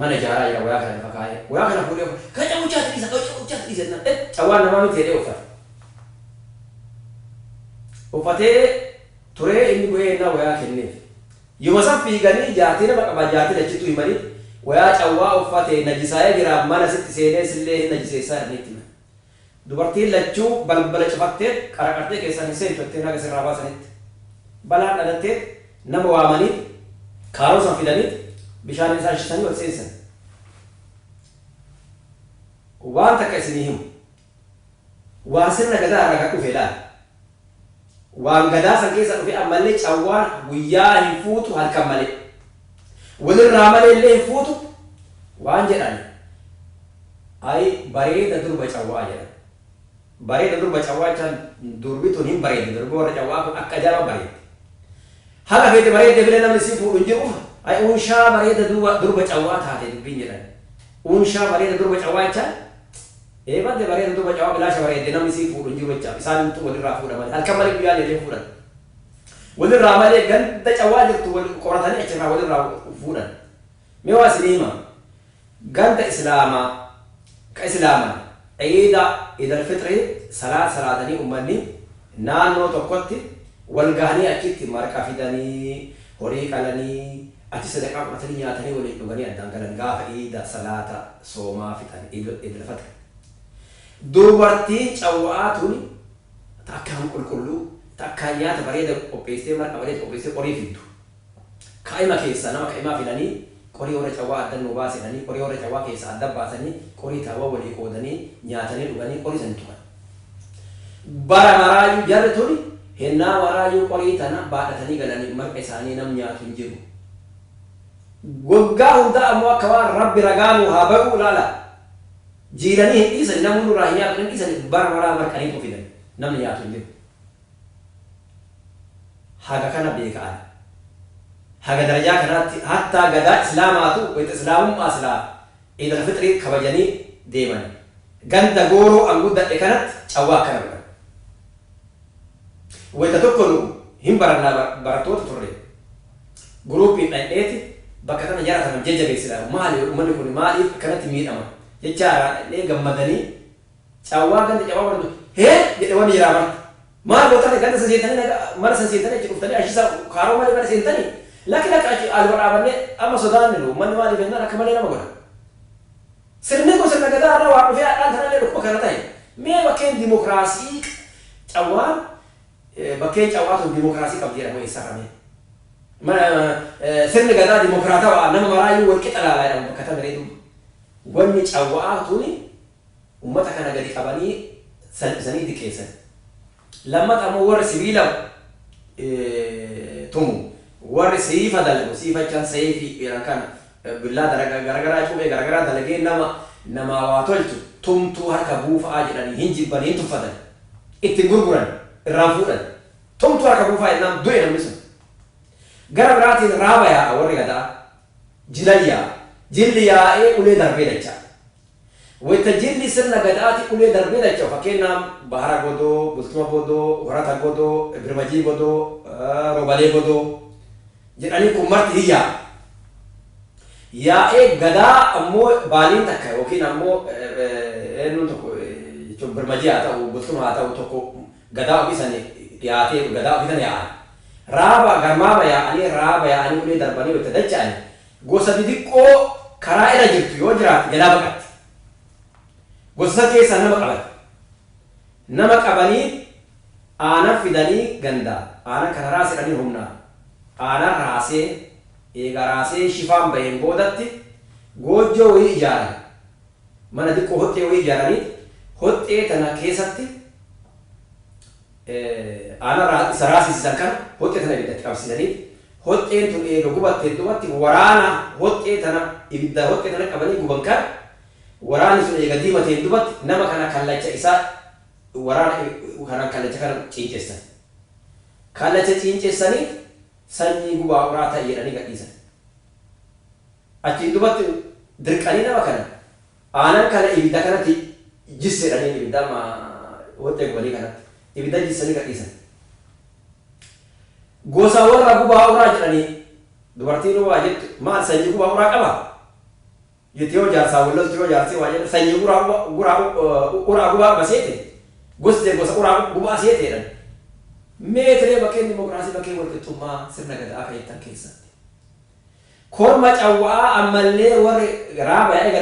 mana jaraa jira wayaa kana fakkaayee wayaa kana fuudhee kaca mucaa tiisa cawaan namaa miti jedhee uffatee turee inni bu'ee innaa wayaa kenneef yoo san fiiganii jaartii nama qaba jaartii achitti himanii wayaa cawaa uffatee najisaayee jira mana sitti seenee sillee hin najiseessaa irratti dubartiin lachuu balbala cufattee qaraqartee keessaan hin seenfattee naga sirraa baasanitti balaan dhalattee nama waamanii kaaroo san fidanii bishaan isaan shisanii wal seensan waan takka isinii himu waan sirna gadaa irraa kan dhufe laal waan gadaa san keessa dhufe ammallee cawwaan guyyaa hin fuutu halkan malee walirraa malee illee hin fuutu waan jedhan ay bareeda durba cawwaa jedhan bareeda durba cawwaa jechaan durbi tun hin bareedde durbi warra cawwaa kun akka ajaa'ibaa bareedde haga feete bareedde bilee namni si fuudhu hin jiru ay unshaa bareeda durba cawwaa taate dubbiin jedhan unshaa bareeda durba cawwaa jechaan eebadde bareeda durba cawwaa bilaasha bareedde namni si fuudhu hin jiru jechaaf isaan walirraa fuudhaman halkan malee guyyaa leellee fuudhan walirraa malee ganda cawwaa jirtu qoratanii achirraa walirraa fuudhan mee waa isinii hima ganda islaamaa ka islaamaa ciida idal fitri salaatanii ummanni naannoo tokkotti wal gahanii achitti marqa fidanii horii qalanii achi sadaqaa fudhatanii nyaatanii waliin dhuganii addaan galan gaafa ciida salaata soomaa fixan idal fitri dubartiin cawwaa tuni takkaan qulqulluu takkaan nyaata bareeda qopheessitee marqa bareeda qopheessitee qorii fiddu kaa'ima keessa nama kaa'imaa fidanii qorii warra cawwaa addan nuu baasedhanii qorii warra cawwaa keessa adda baasanii qorii taawwa walii qoodanii nyaatanii dhuganii qorii san tuman bara maraayyuu jarri tuni hennaa maraayyuu qorii tana baadhatanii galanii marqa isaanii nam nyaatu hin jiru waggaa hundaa ammoo akka waan rabbi ragaanuu haa ba'uu ilaala jiilanii hin dhiisan namni nurraa hin nyaatu hin dhiisan bara maraa marqanii qofidan namni nyaatu hin jiru haga kana beekaan haga darajaa kanaatti hatta gadaa islaamaatu wayita islaamummaa silaa ciidal fixrii kabajanii deeman ganda gooroo an guddadhe kanatti cawwaa akkana godhan wayita tokko nu hin barannaa barattoota turre guruupiin dhandheeti bakka kana jara kana jajjabeessidha maali uummanni kun maaliif akkanatti miidhama jechaadhaan dhandhee gammadanii cawwaa ganda cawwaa godhatu hee jedhe wanni jiraa marti maal gootane ganda san seentanii mana san seentanii achi dhuftanii ashisaa kaaroo malee mana seentanii laki alwadhaabannee amma sodaannilu manni maaliif jennaan akka malee nama godha sirni kun sirna gadaa irraa waa dhufee haadhaan tanallee dhukkuba kana ta'e mee bakkeen dimokiraasii cawwaan bakkeen cawwaa tun dimokiraasii qabdi jedhamu eessarame sirni gadaa dimokiraatawaa nama maraayyuu wal qixa laalaa jedhamu bakka tamireetu wanni cawwaa tuni ummata kana gadi qabanii salphisanii diqqeessan lammata ammoo warri sibiila tumu warri siifa dalagu siifachaan seefi kan billaa garagaraa cubee garagaraa dalagee nama waa tolchu tumtuu harka buufa'aa jedhanii hin jibbanii hin tuffatan ittiin gurguran irraan fuudhan tumtuu harka buufa'aa jennaan du'e namni sun gara biraatiin raaba yaa'a warri gadaa jilan yaa'a jilli yaa'ee ulee darbee dachaa wayita jilli sirna gadaati ulee darbee dachaa fakkeenyaaf bahara godoo bultuma godoo horata godoo birmajii godoo robalee godoo jedhanii kun marti hin yaa'ee gadaa ammoo baaliin takka yookiin ammoo eenyuun tokko jechuun birmajii haa ta'u bultuma haa ta'u tokko gadaa ofiisan dhiyaatee gadaa ofiisan yaa'an raaba garmaama yaa'anii ulee darbanii wayita dacha'ani gosa xixiqqoo karaa irra jirtu yoo jiraate gadaa baqatti gosa keessaa nama qabanii aanan fidanii gandaa aanan kana raasedhanii humnaa aanan raasee eega raasee shifaan baheen boodatti goojjoo wayii ijaaran mana xiqqoo hoxxee wayii ijaaranii hoxxee tana keessatti aanan isa raasisisan kana hoxxee tana ibiddatti qabsiisanii hoxxeen tun eega gubattee dubatti waraana hoxxee tana ibidda hoxxee tana qabanii guban kan waraanni sun eega diimateen dubatti nama kana kallacha isaa waraana kana kallacha kana ciinceessan kallacha ciinceessanii sanyii gubaa uraa ta'e jedhanii gadhiisan achiin dubatti dirqanii nama kana aanan kana ibidda kanatti jisseedhanii ibidda hoxxee gubanii kanatti ibidda jissanii gadhiisan gosa warra gubaa uraa jedhanii dubartiin waa jettu maal sanyii gubaa uraa qaba Yetiyoo jaarsaa walloos jiroo jaarsii waa jedhu sanyii uraa gubaa baseete gosti gosa uraa gubaa seeteedhan. Meetiree bakkeen dimokiraasii bakkee walqixxummaa sirna gadaa akka jettan keessatti. Korma cawwaa ammallee warri raaba yaa'ee